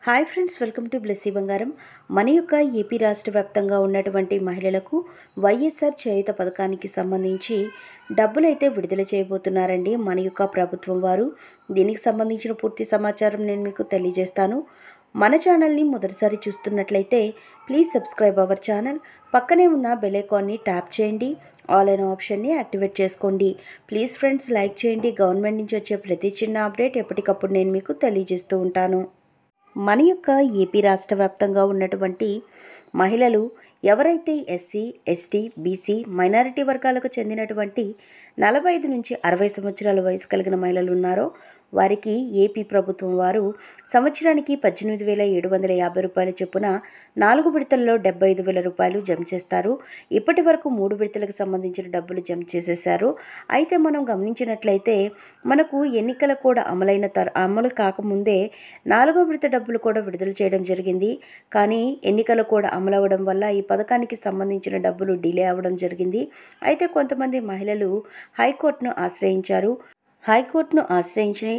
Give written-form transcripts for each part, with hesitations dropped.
Hi friends, welcome to Blessy బంగారం. మన యొక్క ఏపీ రాష్ట్ర వ్యాప్తంగా ఉన్నటువంటి మహిళలకు వైఎస్ఆర్ చేయూత పథకానికి సంబంధించి డబ్బులైతే విడుదల చేయబోతున్నారండి మన యొక్క ప్రభుత్వం వారు. దీనికి సంబంధించిన పూర్తి సమాచారం నేను మీకు తెలియజేస్తాను. మన ఛానల్ని మొదటిసారి చూస్తున్నట్లయితే ప్లీజ్ సబ్స్క్రైబ్ అవర్ ఛానల్. పక్కనే ఉన్న బెల్ ఐకాన్ని ట్యాప్ చేయండి. ఆల్ అనే ఆప్షన్ని యాక్టివేట్ చేసుకోండి. ప్లీజ్ ఫ్రెండ్స్, లైక్ చేయండి. గవర్నమెంట్ నుంచి వచ్చే ప్రతి చిన్న అప్డేట్ ఎప్పటికప్పుడు నేను మీకు తెలియజేస్తూ ఉంటాను. మన యొక్క ఏపీ రాష్ట్ర వ్యాప్తంగా ఉన్నటువంటి మహిళలు ఎవరైతే ఎస్సీ, ఎస్టీ, బీసీ, మైనారిటీ వర్గాలకు చెందినటువంటి 45 నుంచి 60 సంవత్సరాల వయసు కలిగిన మహిళలు ఉన్నారో వారికి ఏపీ ప్రభుత్వం వారు సంవత్సరానికి 18,750 రూపాయల చొప్పున 4 విడతల్లో 75,000 రూపాయలు జమ చేస్తారు. ఇప్పటి వరకు 3 విడతలకు సంబంధించిన డబ్బులు జమ చేసేశారు. అయితే మనం గమనించినట్లయితే మనకు ఎన్నికల కూడా అమలు కాకముందే 4వ విడత డబ్బులు కూడా విడుదల చేయడం జరిగింది. కానీ ఎన్నికలు కూడా అమలవడం వల్ల ఈ పథకానికి సంబంధించిన డబ్బులు డిలే అవ్వడం జరిగింది. అయితే కొంతమంది మహిళలు హైకోర్టును ఆశ్రయించి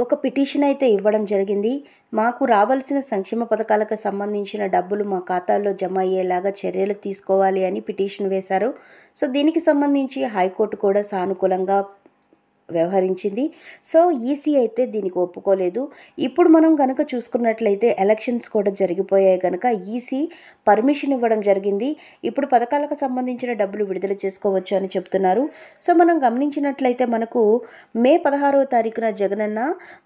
ఒక పిటిషన్ అయితే ఇవ్వడం జరిగింది. మాకు రావాల్సిన సంక్షేమ పథకాలకు సంబంధించిన డబ్బులు మా ఖాతాల్లో జమ అయ్యేలాగా చర్యలు తీసుకోవాలి అని పిటిషన్ వేశారు. సో దీనికి సంబంధించి హైకోర్టు కూడా సానుకూలంగా వ్యవహరించింది. సో ఈసీ అయితే దీనికి ఒప్పుకోలేదు. ఇప్పుడు మనం కనుక చూసుకున్నట్లయితే ఎలక్షన్స్ కూడా జరిగిపోయాయి కనుక ఈసీ పర్మిషన్ ఇవ్వడం జరిగింది. ఇప్పుడు పథకాలకు సంబంధించిన డబ్బులు విడుదల చేసుకోవచ్చు అని చెప్తున్నారు. సో మనం గమనించినట్లయితే మనకు మే 16వ తారీఖున జగనన్న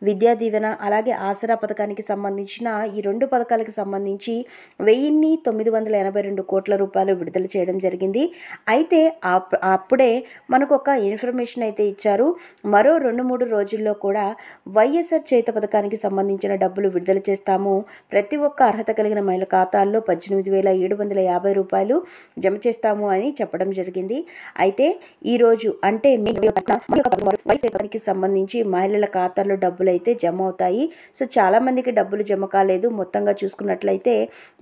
విద్యా దీవెన అలాగే ఆసరా పథకానికి సంబంధించిన ఈ 2 పథకాలకు సంబంధించి 1,982 కోట్ల రూపాయలు విడుదల చేయడం జరిగింది. అయితే అప్పుడే మనకు ఒక ఇన్ఫర్మేషన్ అయితే ఇచ్చారు. మరో 2-3 రోజుల్లో కూడా వైఎస్ఆర్ చేయూత పథకానికి సంబంధించిన డబ్బులు విడుదల చేస్తాము. ప్రతి ఒక్క అర్హత కలిగిన మహిళల ఖాతాల్లో 18,750 రూపాయలు జమ చేస్తాము అని చెప్పడం జరిగింది. అయితే ఈరోజు అంటే పథకానికి సంబంధించి మహిళల ఖాతాల్లో డబ్బులు అయితే జమ అవుతాయి. సో చాలామందికి డబ్బులు జమ కాలేదు. మొత్తంగా చూసుకున్నట్లయితే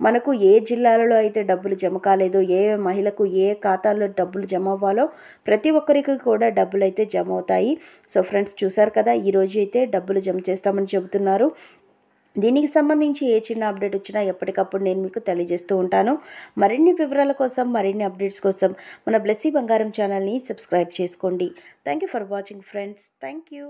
మనకు ఏ జిల్లాలలో అయితే డబ్బులు జమ కాలేదో, ఏ మహిళకు ఏ ఖాతాల్లో డబ్బులు జమ అవ్వాలో ప్రతి ఒక్కరికి కూడా డబ్బులు అయితే జమ అవుతాయి. సో ఫ్రెండ్స్, చూసారు కదా, ఈరోజు అయితే డబ్బులు జమ చేస్తామని చెబుతున్నారు. దీనికి సంబంధించి ఏ చిన్న అప్డేట్ వచ్చినా ఎప్పటికప్పుడు నేను మీకు తెలియజేస్తూ ఉంటాను. మరిన్ని వివరాల కోసం, మరిన్ని అప్డేట్స్ కోసం మన బ్లెస్సీ బంగారం ఛానల్ని సబ్స్క్రైబ్ చేసుకోండి. Thank you for watching friends. Thank you.